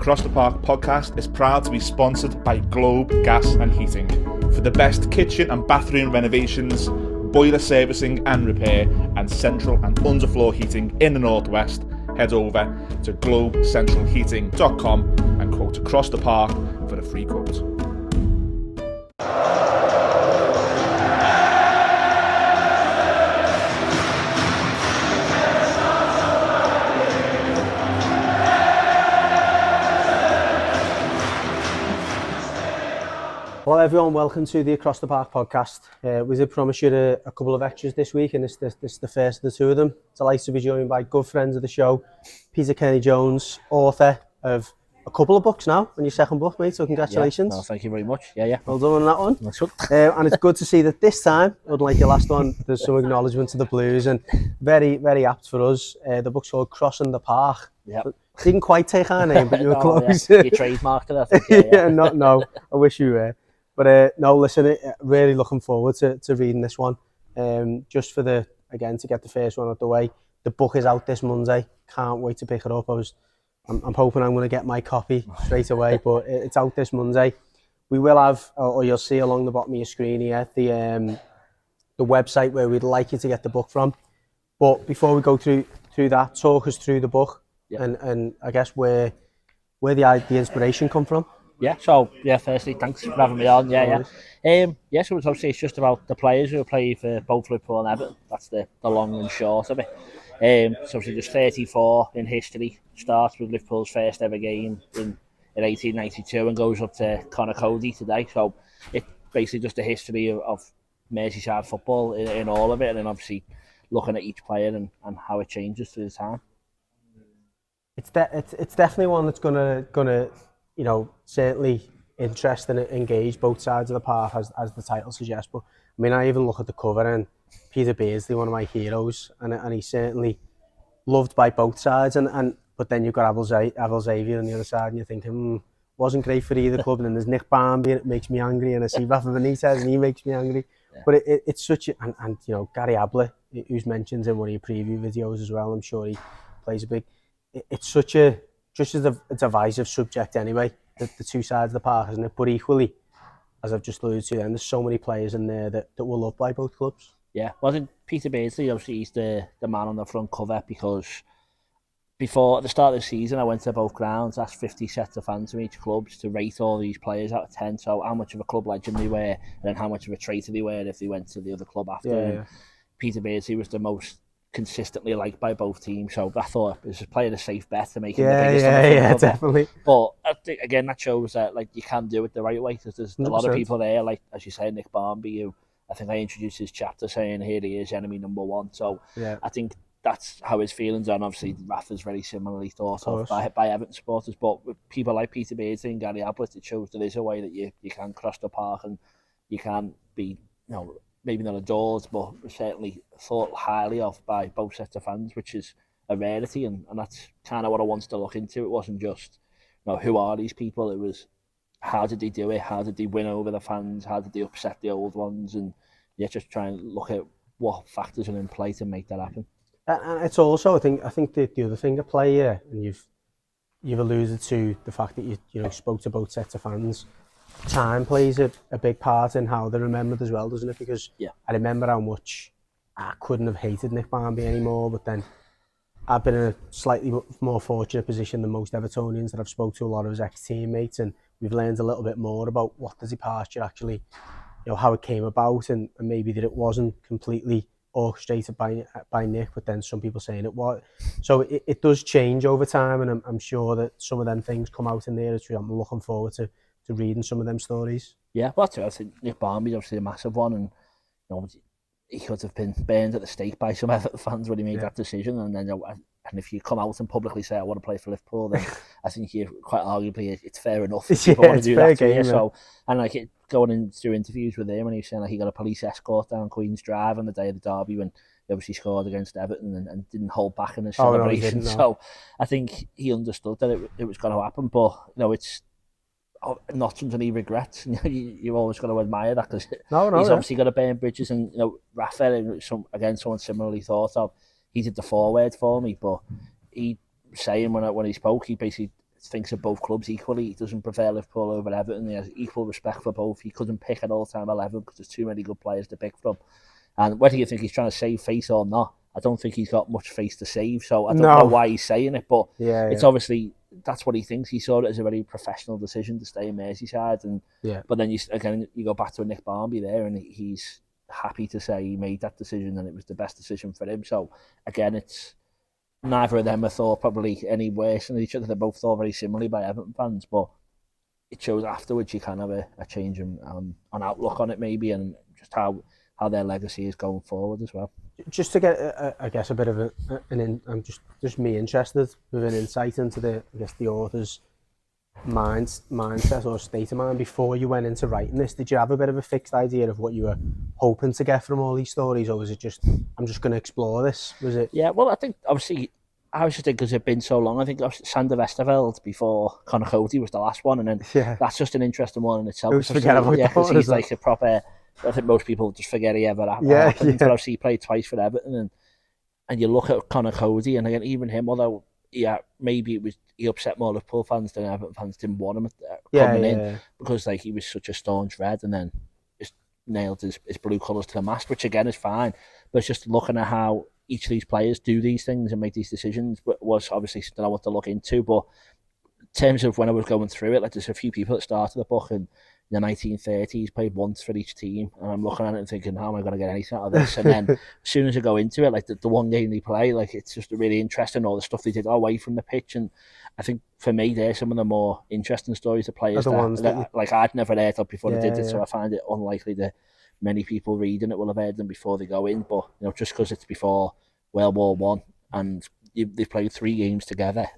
Across the Park podcast is proud to be sponsored by Globe Gas and Heating. For the best kitchen and bathroom renovations, boiler servicing and repair, and central and underfloor heating in the Northwest, head over to globecentralheating.com and quote Across the Park for a free quote. Hello everyone, welcome to the Across the Park podcast. We did promise you a couple of extras this week, and this is the first of the two of them. Delighted to be joined by good friends of the show, Peter Kenny-Jones, author of a couple of books now, on your second book, mate, so congratulations. Yeah, no, thank you very much. Yeah. Well done on that one. That's good. And it's good to see that this time, unlike your last one, there's some acknowledgement to the Blues, and very, very apt for us. The book's called Crossing the Park. Yeah. Didn't quite take our name, but you were close. Yeah. You trademarked it, I think. Yeah, no, I wish you were. But no, listen, really looking forward to reading this one. Just for to get the first one out the way. The book is out this Monday. Can't wait to pick it up. I'm hoping I'm going to get my copy straight away, but it's out this Monday. We will have, or you'll see along the bottom of your screen here, the website where we'd like you to get the book from. But before we go through that, talk us through the book, and I guess where the inspiration come from. Yeah, so, firstly, thanks for having me on. So it's obviously it's just about the players who play for both Liverpool and Everton. That's the long and short of it. So obviously there's 34 in history. Starts with Liverpool's first ever game in 1892 and goes up to Conor Cody today. So it's basically just a history of Merseyside football in all of it, and then obviously looking at each player and how it changes through the time. It's definitely one that's gonna certainly interest and engage both sides of the park, as the title suggests. But I mean, I even look at the cover, and Peter Beardsley, one of my heroes, and he's certainly loved by both sides. But then you've got Abel Xavier on the other side, and you're thinking, wasn't great for either club. And then there's Nick Barmby, and it makes me angry, and I see Rafa Benitez, and he makes me angry. Yeah. But it's such a, and Gary Ablett, who's mentioned in one of your preview videos as well. I'm sure he plays a big. It's such a just as a divisive subject anyway, the two sides of the park, isn't it? But equally, as I've just alluded to, then there's so many players in there that were loved by both clubs. Yeah, well, I think Peter Beardsley, obviously, he's the man on the front cover, because before at the start of the season, I went to both grounds, asked 50 sets of fans from each club to rate all these players out of 10. So how much of a club legend they were, and then how much of a traitor they were if they went to the other club after. Yeah. Peter Beardsley was the most consistently liked by both teams, so I thought it was a player a safe bet to make him the biggest. Yeah, definitely. But I think, again, that shows that you can do it the right way, because there's 100%. A lot of people there, like as you say, Nick Barmby, who I think I introduced his chapter saying here he is enemy number one. So I think that's how his feelings are. And obviously Rafa's very similarly thought of by Everton supporters, but with people like Peter Beardsley and Gary Ablett, it shows there is a way that you can cross the park, and you can be maybe not adored, but certainly thought highly of by both sets of fans, which is a rarity, and that's kind of what I wanted to look into. It wasn't just, who are these people? It was, how did they do it? How did they win over the fans? How did they upset the old ones? And just try and look at what factors are in play to make that happen. And it's also, I think the other thing at play here, and you've alluded to the fact that you spoke to both sets of fans. Time plays a big part in how they're remembered as well, doesn't it? Because I remember how much I couldn't have hated Nick Barmby anymore, but then I've been in a slightly more fortunate position than most Evertonians, that I've spoke to a lot of his ex-teammates, and we've learned a little bit more about what the departure actually, how it came about, and maybe that it wasn't completely orchestrated by Nick, but then some people saying it was. So it does change over time, and I'm sure that some of them things come out in there. I'm looking forward to reading some of them stories. Yeah, well, I think Nick Barmby's obviously a massive one, and he could have been burned at the stake by some Everton fans when he made that decision. And then, and if you come out and publicly say I want to play for Liverpool, then I think you quite arguably it's fair enough if people want to do that to you. So, and going in through interviews with him, and he was saying he got a police escort down Queen's Drive on the day of the derby when he obviously scored against Everton, and didn't hold back in his celebration. No. So I think he understood that it was going to happen, but it's not something he regrets. You've always got to admire that, because he's obviously got to burn bridges. And Rafa, someone similarly thought of, he did the forward for me, but he saying when he spoke, he basically thinks of both clubs equally. He doesn't prefer Liverpool over Everton. He has equal respect for both. He couldn't pick an all-time 11 because there's too many good players to pick from. And whether you think he's trying to save face or not, I don't think he's got much face to save. So I don't know why he's saying it, but it's obviously that's what he thinks. He saw it as a very professional decision to stay in Merseyside. And but then you go back to Nick Barmby there, and he's happy to say he made that decision and it was the best decision for him. So again, it's neither of them are thought probably any worse than each other. They're both thought very similarly by Everton fans, but it shows afterwards you can have a change on outlook on it maybe, and just how their legacy is going forward as well. Just to get, I guess, a bit of I'm just me interested with an insight into the author's mindset or state of mind before you went into writing this. Did you have a bit of a fixed idea of what you were hoping to get from all these stories, or was it just, I'm just going to explore this? Was it? Yeah, well, I think obviously I was just thinking because it's been so long. I think Sander Westerveld before Conor Cody was the last one, and then that's just an interesting one in itself. Because he's like a proper. I think most people just forget he ever happened. But obviously he played twice for Everton, and you look at Conor Cody, and again, even him, although maybe he upset more Liverpool fans than Everton fans didn't want him coming in because like he was such a staunch red, and then just nailed his blue colours to the mast, which again is fine. But it's just looking at how each of these players do these things and make these decisions, but was obviously something I want to look into. But in terms of when I was going through it, like there's a few people that started the book and in the 1930s played once for each team, and I'm looking at it and thinking, how am I going to get anything out of this? And then as soon as I go into it, like the one game they play, like it's just really interesting, all the stuff they did away from the pitch. And I think for me, they're some of the more interesting stories of players that like I'd never heard of before they did it, so I find it unlikely that many people reading it will have heard them before they go in. But just because it's before World War One and they've played 3 games together,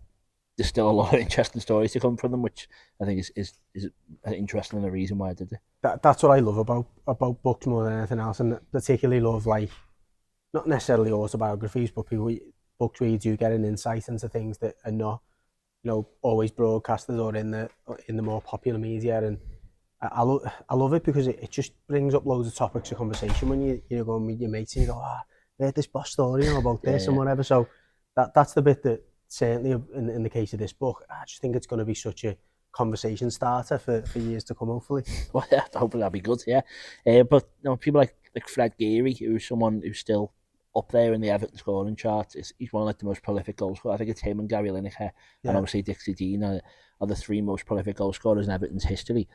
there's still a lot of interesting stories to come from them, which I think is interesting and the reason why I did it. That's what I love about books more than anything else, and particularly love like not necessarily autobiographies, but books where you do get an insight into things that are not always broadcasted or in the more popular media. And I love it because it just brings up loads of topics of conversation when you go and meet your mates and you go, I heard this boss story about this and whatever. So that's the bit that certainly in the case of this book, I just think it's going to be such a conversation starter for years to come, hopefully. Well, yeah, hopefully that'll be good, but people like Fred Geary, who's someone who's still up there in the Everton scoring chart, he's one of like the most prolific goal scorers. I think it's him and Gary Lineker and obviously Dixie Dean are the 3 most prolific goal scorers in Everton's history.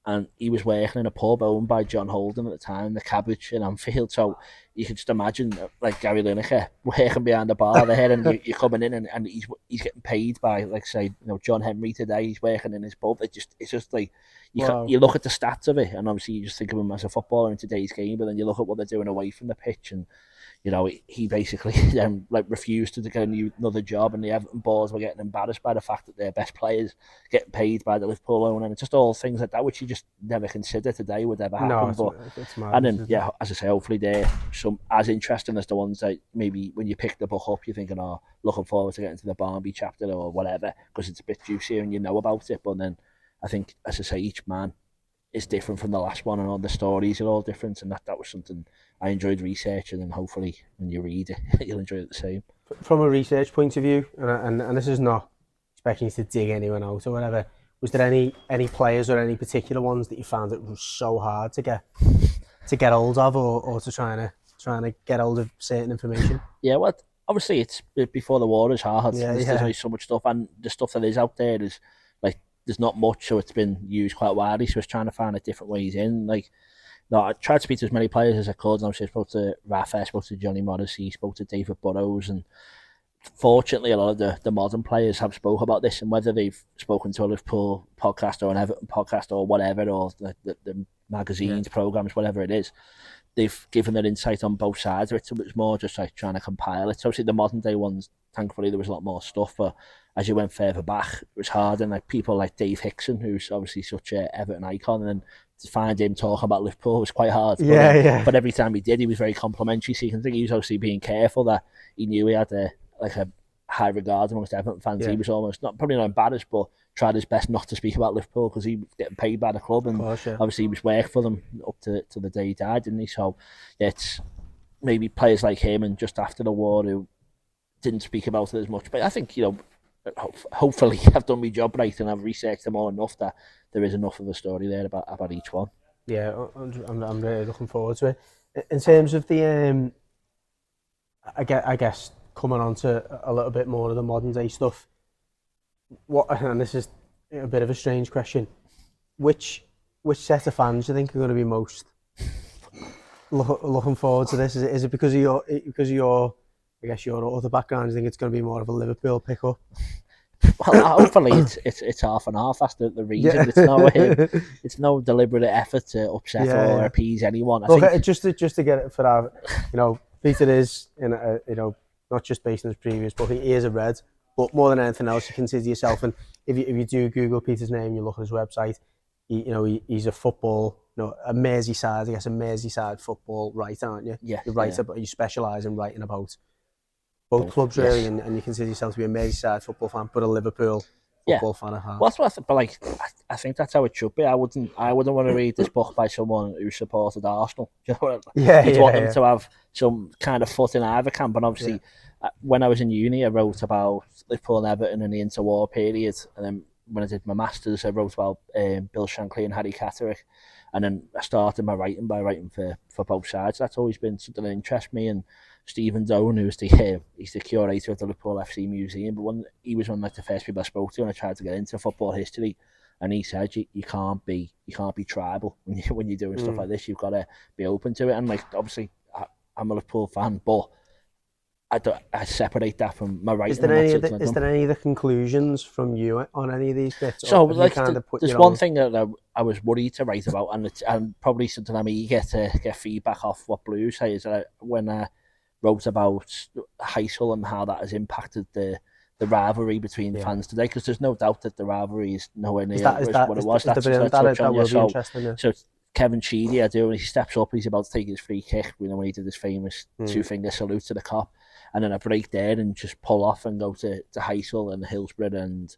And he was working in a pub owned by John Holden at the time, the Cabbage in Anfield. So you can just imagine like Gary Lineker working behind the bar there, and you're coming in and he's getting paid by, like, say, John Henry today. He's working in his pub. It's just like you look at the stats of it, and obviously you just think of him as a footballer in today's game. But then you look at what they're doing away from the pitch, and he basically then refused to get another job, and the Everton boards were getting embarrassed by the fact that their best players getting paid by the Liverpool owner, and it's just all things like that which you just never consider today would ever happen. It's mad, and then as I say, hopefully they're some as interesting as the ones that maybe when you pick the book up you're thinking, looking forward to getting to the Barmby chapter or whatever, because it's a bit juicier and you know about it. But then I think, as I say, each man is different from the last one, and all the stories are all different, and that was something I enjoyed researching, and hopefully when you read it you'll enjoy it the same. From a research point of view, and this is not expecting you to dig anyone out or whatever, was there any players or any particular ones that you found it was so hard to get hold of, or to trying to get hold of certain information? Yeah, well, obviously it's before the war is hard. There's only so much stuff, and the stuff that is out there is like there's not much, so it's been used quite widely. So it's trying to find different ways in. I tried to speak to as many players as I could. And obviously I spoke to Rafa, I spoke to Johnny Morrissey, spoke to David Burrows, and fortunately a lot of the modern players have spoke about this, and whether they've spoken to a Liverpool podcast or an Everton podcast or whatever, or the magazines, programmes, whatever it is, they've given their insight on both sides of it. So it's more just like trying to compile it. So obviously the modern day ones, thankfully there was a lot more stuff, but as you went further back it was hard, and like people like Dave Hickson, who's obviously such a Everton icon, and to find him talking about Liverpool was quite hard. But every time he did, he was very complimentary, so you can think he was obviously being careful that he knew he had a high regard amongst Everton fans. He was almost probably not embarrassed, but tried his best not to speak about Liverpool because he was getting paid by the club, and obviously he was working for them up to the day he died, didn't he? So it's maybe players like him and just after the war who didn't speak about it as much. But I think hopefully I've done my job right and I've researched them all enough that there is enough of a story there about each one. Yeah, I'm really looking forward to it. In terms of the, I guess coming on to a little bit more of the modern day stuff, and this is a bit of a strange question, which set of fans do you think are going to be most looking forward to this? Is it because of your I guess your other background? Do you think it's going to be more of a Liverpool pickup? Well, hopefully it's half and half. That's the reason. Yeah. It's no deliberate effort to upset or appease anyone. I think just to get it for our, Peter is not just based on his previous, but he is a Red. But more than anything else, you consider yourself, and if you do Google Peter's name, you look at his website. He's a football, a Merseyside football writer, aren't you? Yeah. You write about, you specialise in writing about both clubs, really, yes. and you consider yourself to be a Merseyside football fan, but a Liverpool football fan at heart. Well, that's what I think that's how it should be. I wouldn't want to read this book by someone who supported Arsenal. You'd want them to have some kind of foot in either camp. And obviously, when I was in uni, I wrote about Liverpool and Everton in the interwar period, and then when I did my masters, I wrote about Bill Shankly and Harry Catterick, and then I started my writing by writing for both sides. That's always been something that interests me. And Stephen Doan, who's he's the curator of the Liverpool FC Museum, but he was one of the first people I spoke to when I tried to get into football history, and he said you can't be tribal when you're doing stuff like this. You've got to be open to it, and obviously I'm a Liverpool fan, but I separate that from my writing. Is there any other conclusions from you on any of these bits? So there's one thing that I was worried to write about, and probably something I'm eager to get feedback off what Blues say, is that when I wrote about Heysel and how that has impacted the rivalry between fans today, because there's no doubt that the rivalry is nowhere near what it was. That will be interesting. So Kevin Sheedy, when he steps up, he's about to take his free kick, when he did his famous two-finger salute to the cop, and then I break there and just pull off and go to Heysel and Hillsborough and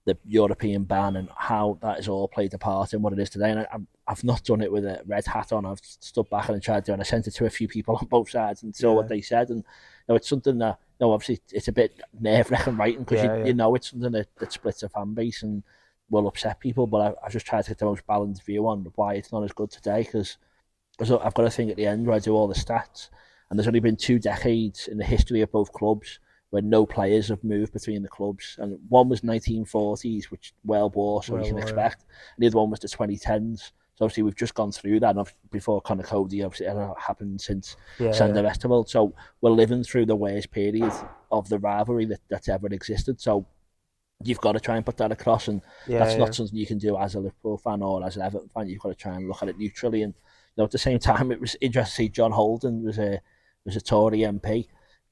the European ban and how that has all played a part in what it is today. And I've not done it with a red hat on. I've stood back and tried to, and I sent it to a few people on both sides and saw what they said. And it's something that, obviously it's a bit nerve-wracking writing, because it's something that splits a fan base and will upset people. But I just tried to get the most balanced view on why it's not as good today, because I've got a thing at the end where I do all the stats, and there's only been 2 decades in the history of both clubs where no players have moved between the clubs, and one was 1940s, which World War, so you can expect, and the other one was the 2010s. So obviously we've just gone through that, and before Conor Cody, obviously it happened since Sander Westerveld. So we're living through the worst period of the rivalry that's ever existed. So you've got to try and put that across, and that's not something you can do as a Liverpool fan or as an Everton fan. You've got to try and look at it neutrally. And at the same time, it was interesting to see John Holden was a Tory MP,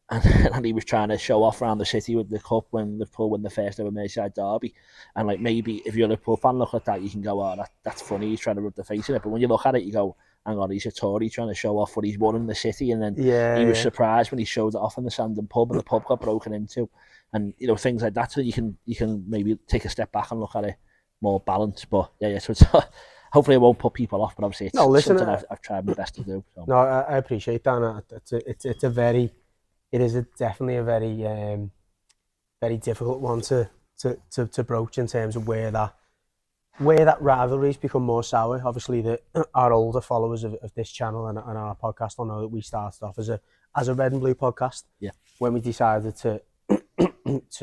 and he was trying to show off around the city with the cup when Liverpool won the first ever Merseyside derby. And maybe if you're a Liverpool fan, look at that, you can go, that's funny, he's trying to rub the face in it. But when you look at it, you go, hang on, he's a Tory trying to show off what he's won in the city. And then he was surprised when he showed it off in the Sandon pub, and the pub got broken into, and things like that. So you can maybe take a step back and look at it more balanced. But so it's hopefully it won't put people off, but obviously it's something I've tried my best to do. So. No, I appreciate that. It is definitely a very very difficult one to broach in terms of where that rivalry's become more sour. Obviously, our older followers of this channel and our podcast will know that we started off as a red and blue podcast. Yeah. When we decided to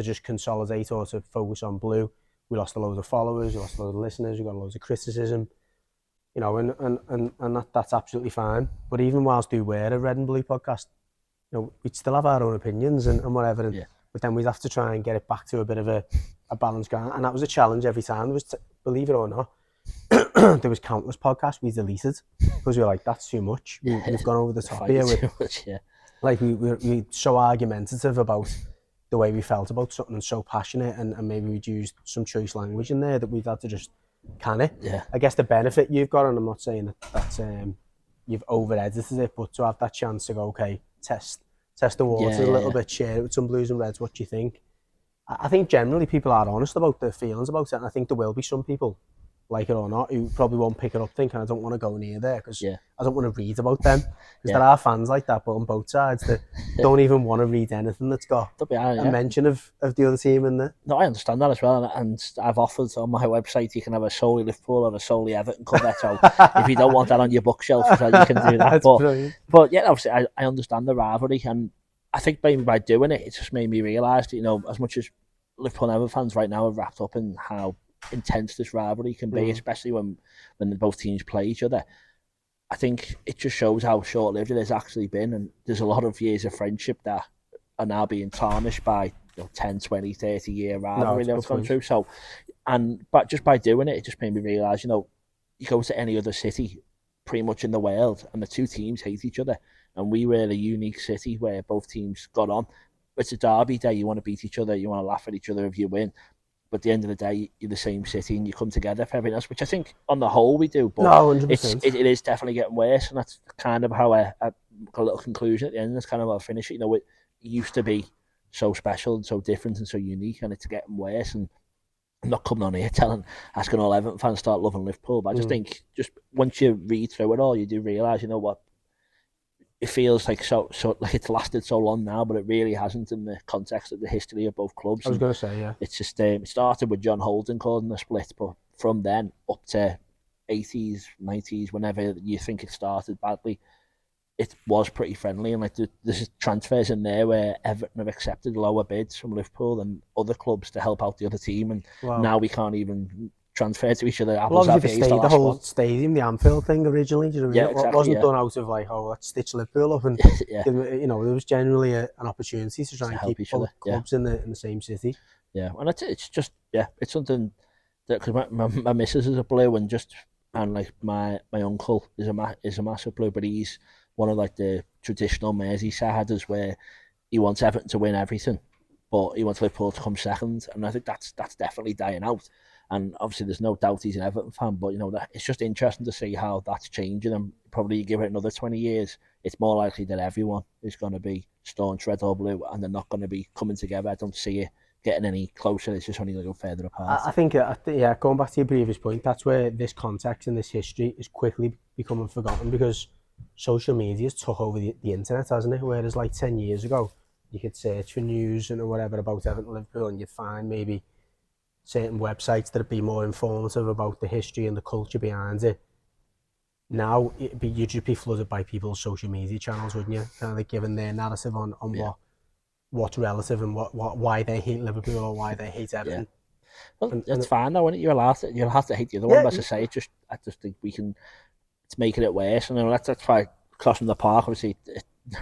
just consolidate or to focus on blue, we lost a load of followers, we lost a load of listeners, we got loads of criticism, and that's absolutely fine. But even whilst we were a red and blue podcast, we'd still have our own opinions and whatever. But then we'd have to try and get it back to a bit of a balanced ground. And that was a challenge every time. There was, believe it or not, there was countless podcasts we deleted because we were like, that's too much. We've gone over the top here. Like we're so argumentative about the way we felt about something and so passionate, and maybe we'd used some choice language in there that we've had to just can it. I guess the benefit you've got, and I'm not saying that you've over-edited it, but to have that chance to go, okay, test the waters a little bit, share it with some blues and reds, what do you think? I think generally people are honest about their feelings about it, and I think there will be some people like it or not, who probably won't pick it up thinking I don't want to go near there because Yeah. I don't want to read about them. Because there are fans like that, but on both sides that don't even want to read anything that's got a mention of the other team in there. No, I understand that as well, and I've offered on my website you can have a solely Liverpool or a solely Everton cover. So if you don't want that on your bookshelf, so you can do that. But yeah, obviously I understand the rivalry, and I think maybe by doing it, it just made me realise that, you know, as much as Liverpool and Everton fans right now are wrapped up in how intense this rivalry can be, especially when both teams play each other. I think it just shows how short-lived it has actually been, and there's a lot of years of friendship that are now being tarnished by 10, 20, 30 year rivalry that's gone through. So, but just by doing it, it just made me realise, you know, you go to any other city pretty much in the world and the two teams hate each other, and we were a unique city where both teams got on. It's a derby day, you want to beat each other, you want to laugh at each other if you win. But at the end of the day, you're the same city and you come together for everything else, which I think on the whole we do. But 100%. It is definitely getting worse, and that's kind of how I got a little conclusion at the end. That's kind of how I finish it. You know, it used to be so special and so different and so unique, and it's getting worse. And I'm not coming on here asking all Everton fans to start loving Liverpool, but I just think just once you read through it all, you do realise, you know what, it feels like so like it's lasted so long now, but it really hasn't in the context of the history of both clubs. I was going to say, yeah. It's just it started with John Holden causing the split, but from then up to 80s, 90s, whenever you think it started badly, it was pretty friendly. And like there's transfers in there where Everton have accepted lower bids from Liverpool and other clubs to help out the other team, and now we can't even transfer to each other. The whole stadium, the Anfield thing originally, do you know what I mean? Exactly, it wasn't done out of like, oh, let's stitch Liverpool up, and you know, there was generally an opportunity to try and keep both clubs in the same city. Yeah, and it's just it's something that, because my missus is a blue, and like my uncle is a massive blue, but he's one of like the traditional Merseysiders where he wants Everton to win everything, but he wants Liverpool to come second, and I think that's definitely dying out. And obviously, there's no doubt he's an Everton fan, but you know that it's just interesting to see how that's changing. And probably you give it another 20 years, it's more likely that everyone is going to be staunch red or blue, and they're not going to be coming together. I don't see it getting any closer. It's just only going to go further apart. I think, going back to your previous point, that's where this context and this history is quickly becoming forgotten, because social media has took over the internet, hasn't it? Whereas like 10 years ago, you could search for news and whatever about Everton, Liverpool, and you'd find maybe certain websites that'd be more informative about the history and the culture behind it. Now you'd just be flooded by people's social media channels, wouldn't you? Kind of like giving their narrative on what's relative and why they hate Liverpool or why they hate Everton. Yeah. Well, that's fine though, isn't it? You'll have to hate the other one. As I say, I just think it's making it worse. And that's why Crossing the Park, obviously,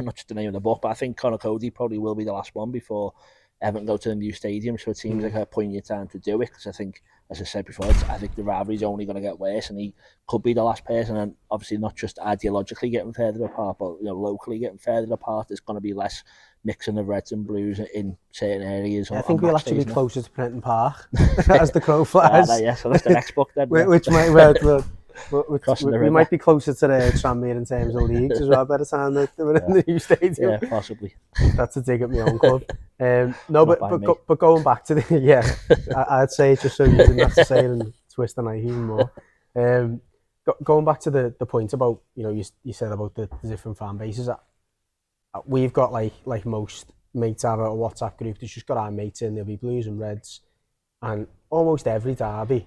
not just the name of the book, but I think Conor Cody probably will be the last one before Everton go to the new stadium, so it seems like a poignant time to do it, because I think, as I said before, I think the rivalry's only going to get worse, and he could be the last person, and obviously not just ideologically getting further apart, but locally getting further apart. There's going to be less mixing of reds and blues in certain areas. I think we'll actually be closer to Prenton Park as the crow flies. So that's the next book then. Which we might be closer to the Tranmere in terms of leagues as well by the time that we're in the new stadium. Yeah, possibly. That's a dig at my own club. But going back to I'd say just so you didn't have to say it and twist the knife even more. Going back to the point about, you said about the different fan bases. We've got like most mates have a WhatsApp group that's just got our mates in. There'll be blues and reds, and almost every derby,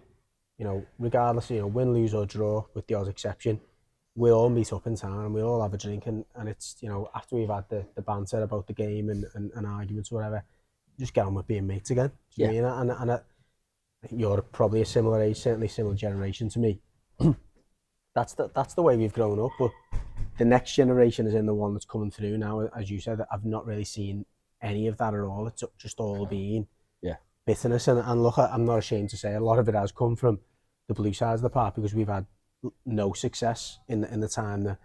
regardless, win, lose or draw, with the odd exception, we'll all meet up in town and we'll all have a drink, and it's, after we've had the banter about the game and arguments or whatever, just get on with being mates again. Do you know what I mean? And I think you're probably a similar age, certainly similar generation to me. That's the way we've grown up, but the next generation is in the one that's coming through now. As you said, I've not really seen any of that at all. It's just all been bitterness, and look, I'm not ashamed to say a lot of it has come from the blue sides of the park, because we've had no success in the time that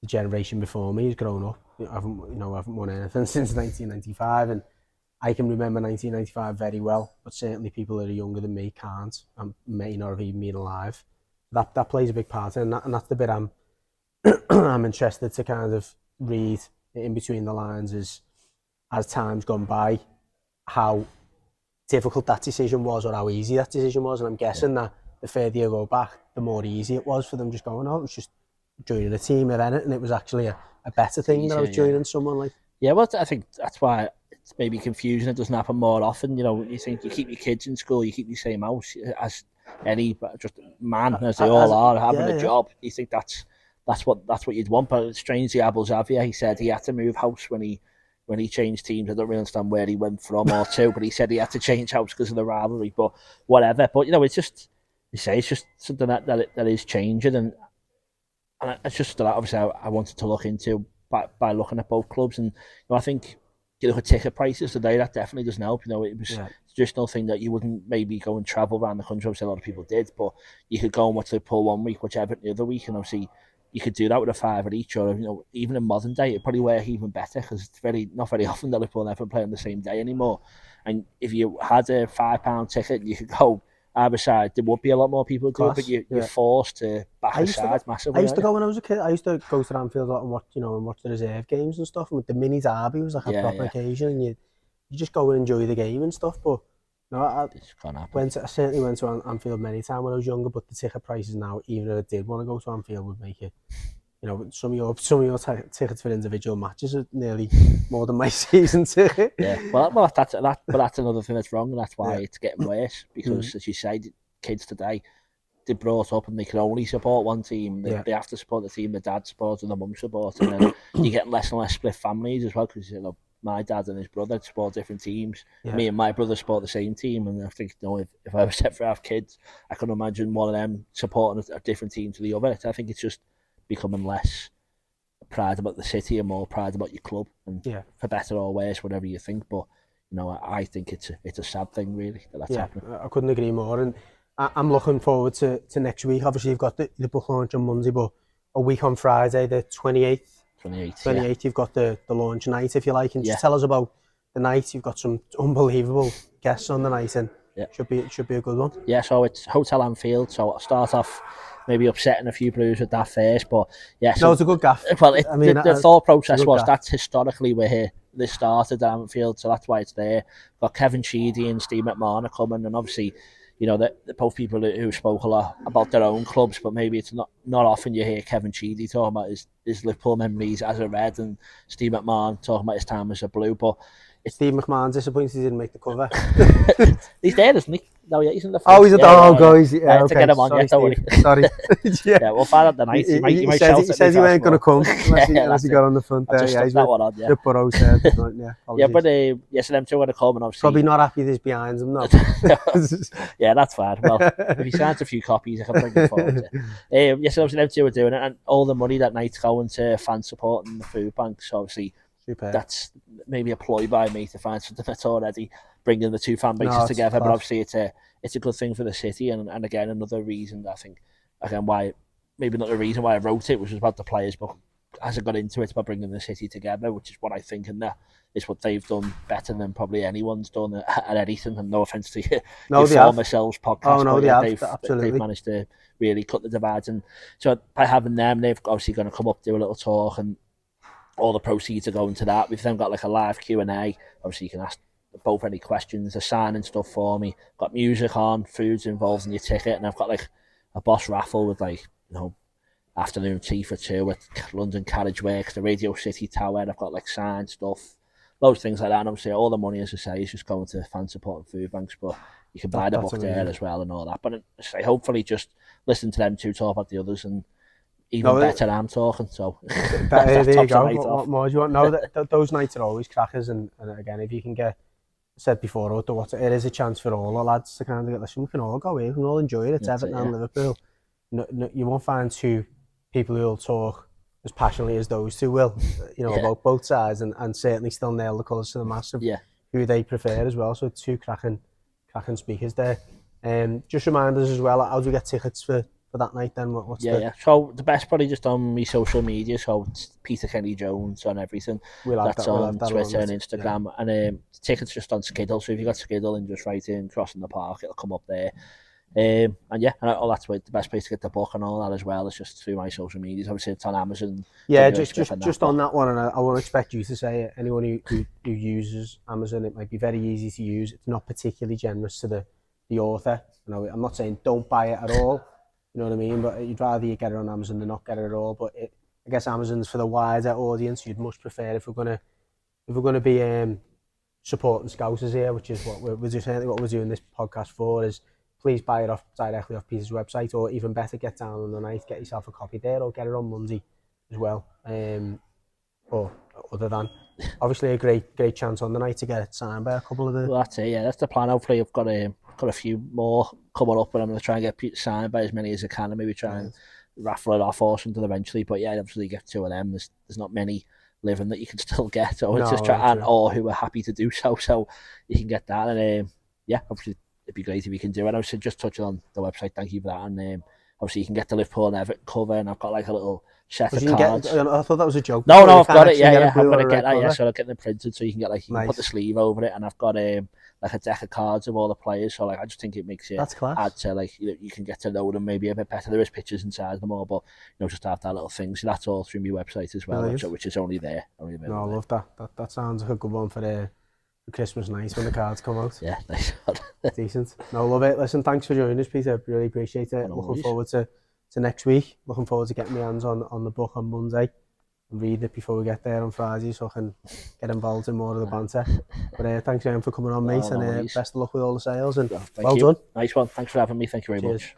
the generation before me has grown up. I haven't won anything since 1995, and I can remember 1995 very well, but certainly people that are younger than me can't, and may not have even been alive. That plays a big part in, and that's the bit I'm interested to kind of read in between the lines, is as time's gone by, how difficult that decision was or how easy that decision was. And I'm guessing that the further you go back, the more easy it was for them just going, oh, it was just joining a team event, and it was actually a better thing than I was joining someone like. Yeah, well, I think that's why it's maybe confusing. It doesn't happen more often. You know, you think you keep your kids in school, you keep the same house as any just man, as they all are, having a job. You think that's what you'd want. But strangely, Abel Xavier, he said he had to move house when he changed teams. I don't really understand where he went from or to, but he said he had to change house because of the rivalry. But whatever. But you know, it's just it's just something that is changing, and it's just that obviously I wanted to look into by looking at both clubs. And you know, I think you look at ticket prices today, that definitely doesn't help. You know, it was just nothing that you wouldn't maybe go and travel around the country. Obviously, a lot of people did, but you could go and watch Liverpool one week, watch Everton the other week, and obviously you could do that with a £5 each. Or you know, even in modern day, it'd probably work even better because it's not very often that Liverpool and Everton play on the same day anymore. And if you had a £5 ticket, you could go either side. There would be a lot more people do it, but you're forced to back a side massively. I used to go when I was a kid. I used to go to Anfield and watch the reserve games and stuff. And with the mini derby, it was like a proper occasion, and you just go and enjoy the game and stuff. But no, I certainly went to Anfield many times when I was younger. But the ticket prices now, even if I did want to go to Anfield, would make it. You know, some of your tickets for individual matches are nearly more than my season ticket. Yeah, well, that's another thing that's wrong, and that's why it's getting worse. Because, as you say, kids today, they're brought up and they can only support one team. They have to support the team the dad supports and the mum supports, and then you get less and less split families as well. Because you know, my dad and his brother support different teams. Yeah. Me and my brother support the same team, and I think you know, if I was set for have kids, I couldn't imagine one of them supporting a different team to the other. I think it's just becoming less pride about the city and more pride about your club, and for better or worse, whatever you think. But you know, I think it's a sad thing, really, that's happening. I couldn't agree more, and I'm looking forward to next week. Obviously, you've got the book launch on Monday, but a week on Friday, the 28th. 28th, you've got the launch night, if you like, and just tell us about the night. You've got some unbelievable guests on the night, and should be a good one. Yeah, so it's Hotel Anfield. So I'll start off maybe upsetting a few Blues with that first, but no, it's a good gaff. Well, the thought process was that's historically where this started at Anfield, so that's why it's there. Got Kevin Sheedy and Steve McMahon coming, and obviously, you know, the both people who spoke a lot about their own clubs, but maybe it's not often you hear Kevin Sheedy talking about his Liverpool memories as a Red, and Steve McMahon talking about his time as a Blue. But Steve McMahon disappointed he didn't make the cover. He's there, isn't he? No, yeah, he's in the front. Oh, he's at the guys. Yeah, okay. To get him on, sorry, don't worry. Sorry. Yeah, we'll find out the night. He said he weren't going to come unless he got on the front there. Yeah, he's that one on, the Burrow said. Yeah, but so them two are going to come, and obviously probably not happy this behind him. No. Yeah, that's fine. Well, if he signs a few copies, I can bring it forward. So obviously them two are doing it, and all the money that night's going to fan support and the food banks. So obviously, that's maybe a ploy by me to find something that's already bringing the two fan bases together. But obviously, it's a good thing for the city, and again, another reason that I think, again, why maybe not the reason why I wrote it, which was about the players, but as I got into it, by bringing the city together, which is what I think, and that is what they've done better than probably anyone's done at anything. And no offence to your former selves podcast, they've managed to really cut the divides. And so by having them, they've obviously going to come up, do a little talk, and all the proceeds are going to that. We've then got like a live Q&A. Obviously, you can ask both any questions, they're signing stuff for me. Got music on, food's involved in your ticket, and I've got like a boss raffle with like, you know, afternoon tea for two at London Carriage Works, the Radio City Tower. I've got like signed stuff, loads of things like that. And obviously all the money, as I say, is just going to fan support and food banks, but you can buy the book there as well and all that. But I hopefully just listen to them two talk about the others, and even better I'm talking. So there you go. What more do you want? No, those nights are always crackers, and again, if you can get, said before, it is a chance for all the lads to kind of get, listen, we can all go in, we can all enjoy it. It's Everton and Liverpool. No, you won't find two people who will talk as passionately as those two will, you know, about both sides, and certainly still nail the colours to the mast of who they prefer as well. So two cracking speakers there. Just remind us as well, how do we get tickets for that night then? So the best probably just on my social media, so it's Peter Kenny Jones on everything. That's on Twitter and Instagram, and tickets just on Skiddle. So if you got Skiddle and just write in Crossing the Park, it'll come up there. And that's the best place to get the book and all that as well. It's just through my social medias. Obviously, it's on Amazon. Yeah, just on that one, and I won't expect you to say it. Anyone who uses Amazon, it might be very easy to use. It's not particularly generous to the the author. You know, I'm not saying don't buy it at all. You know what I mean? But you'd rather you get it on Amazon than not get it at all. But I guess Amazon's for the wider audience. You'd much prefer if we're gonna be supporting Scousers here, which is what we're certainly what we're doing this podcast for. Is please buy it directly off Peter's website, or even better, get down on the night, get yourself a copy there, or get it on Monday as well. Or other than obviously a great chance on the night to get it signed by a couple of the. Well, that's it. Yeah, that's the plan. Hopefully, I've got a few more coming up, but I'm going to try and get Peter signed by as many as I can, and maybe try and raffle it off or something eventually. But yeah, obviously get 2 of them. There's not many living that you can still get, so it's just try or who are happy to do so you can get that. And yeah, obviously it'd be great if you can do it. I was just touching on the website. Thank you for that. And obviously you can get the Liverpool and Everton cover, and I've got like a little set of cards. I thought that was a joke. No, I've got it. Yeah, I'm gonna get that. Yeah, so I'm getting it printed, so you can get you can put the sleeve over it, and I've got like a deck of cards of all the players. So I just think it makes it add to you can get to know them maybe a bit better. There is pictures inside them all, but just to have that little thing. So that's all through my website as well, which is only there. No, I love that. That sounds like a good one for Christmas night when the cards come out. Yeah, nice. Decent. No, love it. Listen, thanks for joining us, Peter. Really appreciate it. Looking forward to next week. Looking forward to getting my hands on the book on Monday and read it before we get there on Friday, so I can get involved in more of the banter. But thanks again for coming on, mate, and best of luck with all the sales, and well done. Nice one. Thanks for having me. Thank you very much.